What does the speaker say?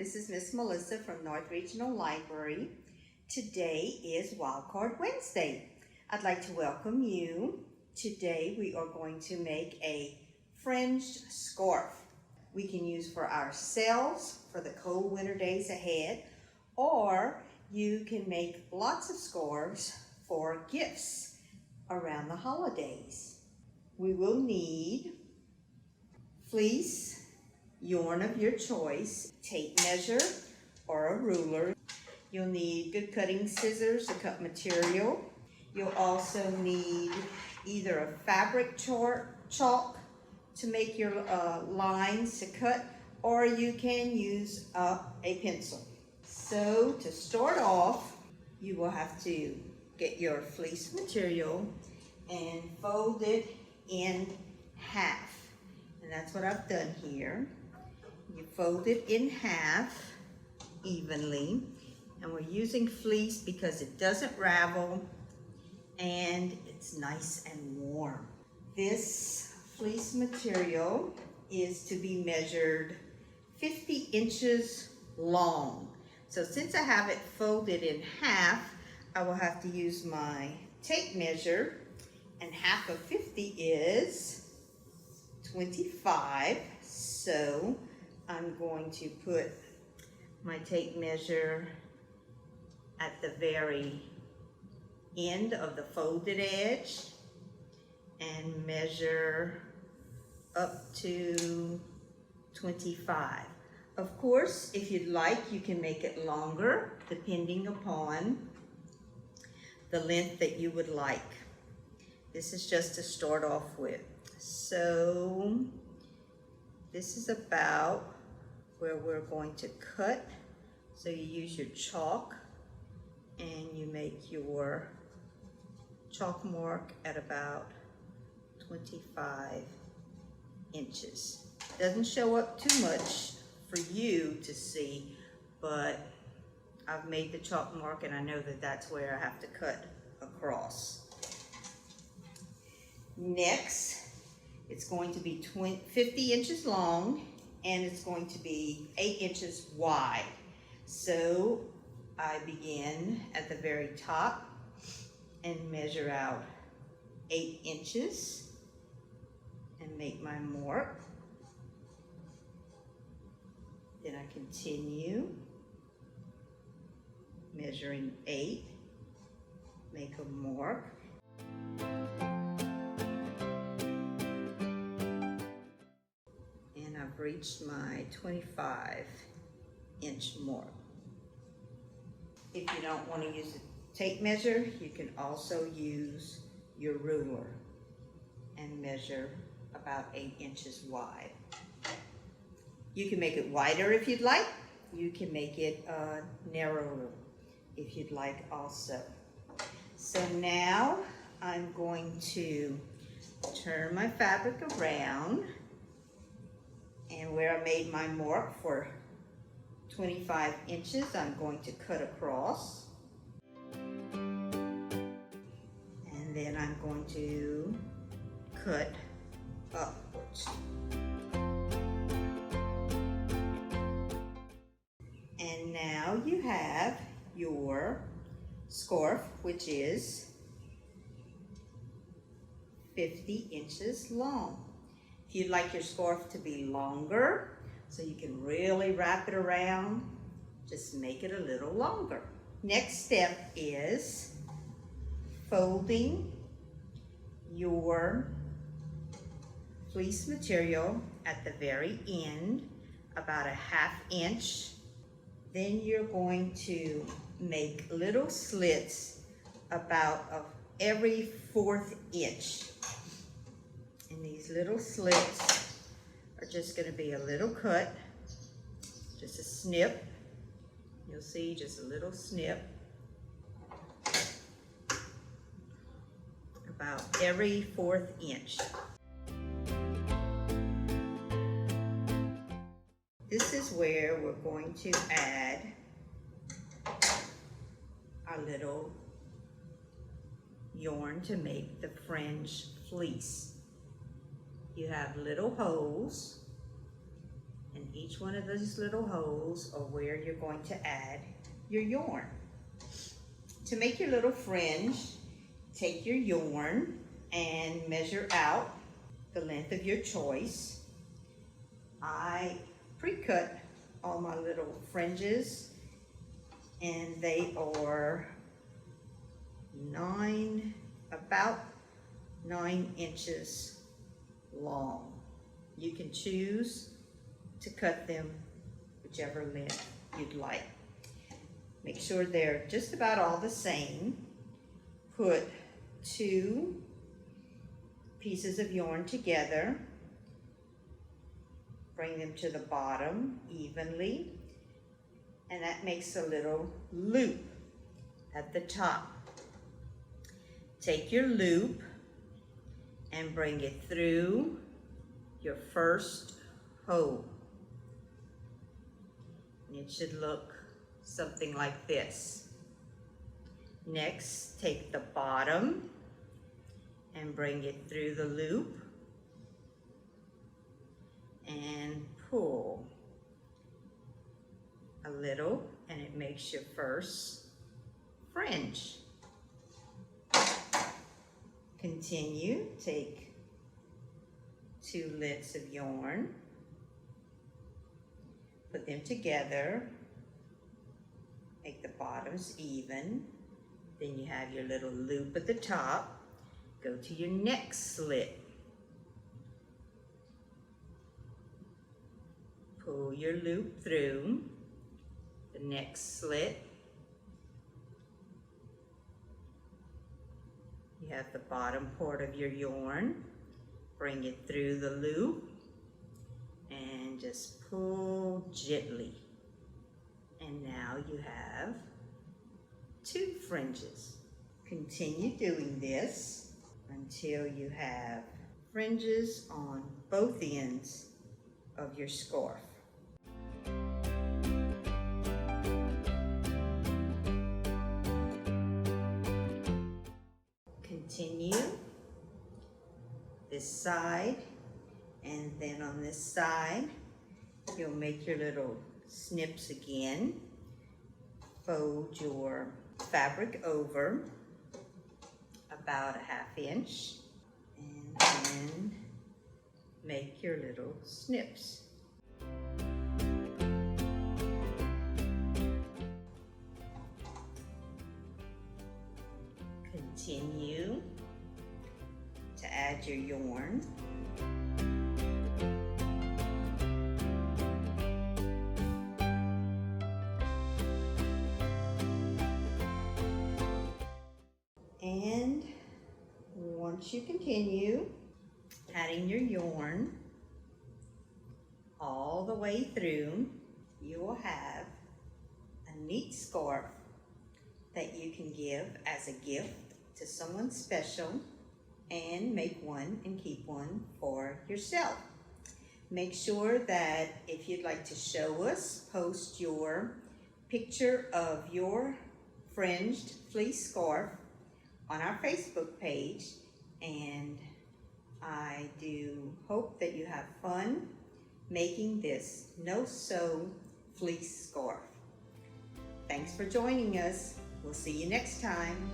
This is Miss Melissa from North Regional Library. Today is Wildcard Wednesday. I'd like to welcome you. Today we are going to make a fringed scarf. We can use for ourselves for the cold winter days ahead, or you can make lots of scarves for gifts around the holidays. We will need fleece, yarn of your choice, tape measure or a ruler. You'll need good cutting scissors to cut material. You'll also need either a fabric chalk to make your lines to cut, or you can use a pencil. So to start off, you will have to get your fleece material and fold it in half. And that's what I've done here. You fold it in half evenly, and we're using fleece because it doesn't ravel and it's nice and warm. This fleece material is to be measured 50 inches long. So since I have it folded in half, I will have to use my tape measure, and half of 50 is 25. So I'm going to put my tape measure at the very end of the folded edge and measure up to 25. Of course, if you'd like, you can make it longer depending upon the length that you would like. This is just to start off with. So this is about where we're going to cut. So you use your chalk and you make your chalk mark at about 25 inches. Doesn't show up too much for you to see, but I've made the chalk mark and I know that that's where I have to cut across. Next, it's going to be 50 inches long and it's going to be 8 inches wide. So I begin at the very top and measure out 8 inches and make my mark. Then I continue measuring 8, make a mark. And I've reached my 25-inch mark. If you don't want to use a tape measure, you can also use your ruler and measure about 8 inches wide. You can make it wider if you'd like. You can make it narrower if you'd like also. So now I'm going to turn my fabric around, and where I made my mark for 25 inches, I'm going to cut across. And then I'm going to cut upwards. And now you have your scarf, which is 50 inches long. If you'd like your scarf to be longer, so you can really wrap it around, just make it a little longer. Next step is folding your fleece material at the very end, about a 1/2 inch. Then you're going to make little slits about every 1/4 inch. And these little slits are just going to be a little cut, just a snip. You'll see just a little snip about every 1/4 inch. This is where we're going to add our little yarn to make the fringe fleece. You have little holes And each one of those little holes are where you're going to add your yarn. To make your little fringe, take your yarn and measure out the length of your choice. I pre-cut all my little fringes, and they are about 9 inches long. You can choose to cut them whichever length you'd like. Make sure they're just about all the same. Put 2 pieces of yarn together. Bring them to the bottom evenly, and that makes a little loop at the top. Take your loop and bring it through your first hole. And it should look something like this. Next, take the bottom and bring it through the loop and pull a little, and it makes your first fringe. Continue, take 2 lengths of yarn, put them together, make the bottoms even, then you have your little loop at the top. Go to your next slit. Pull your loop through the next slit. You have the bottom part of your yarn. Bring it through the loop and just pull gently. And now you have 2 fringes. Continue doing this until you have fringes on both ends of your scarf. Continue this side, and then on this side you'll make your little snips again. Fold your fabric over about 1/2 inch, and then make your little snips. Continue to add your yarn. And once you continue adding your yarn all the way through, you will have a neat scarf that you can give as a gift to someone special, and make one and keep one for yourself. Make sure that if you'd like to show us, post your picture of your fringed fleece scarf on our Facebook page, and I do hope that you have fun making this no-sew fleece scarf. Thanks for joining us. We'll see you next time.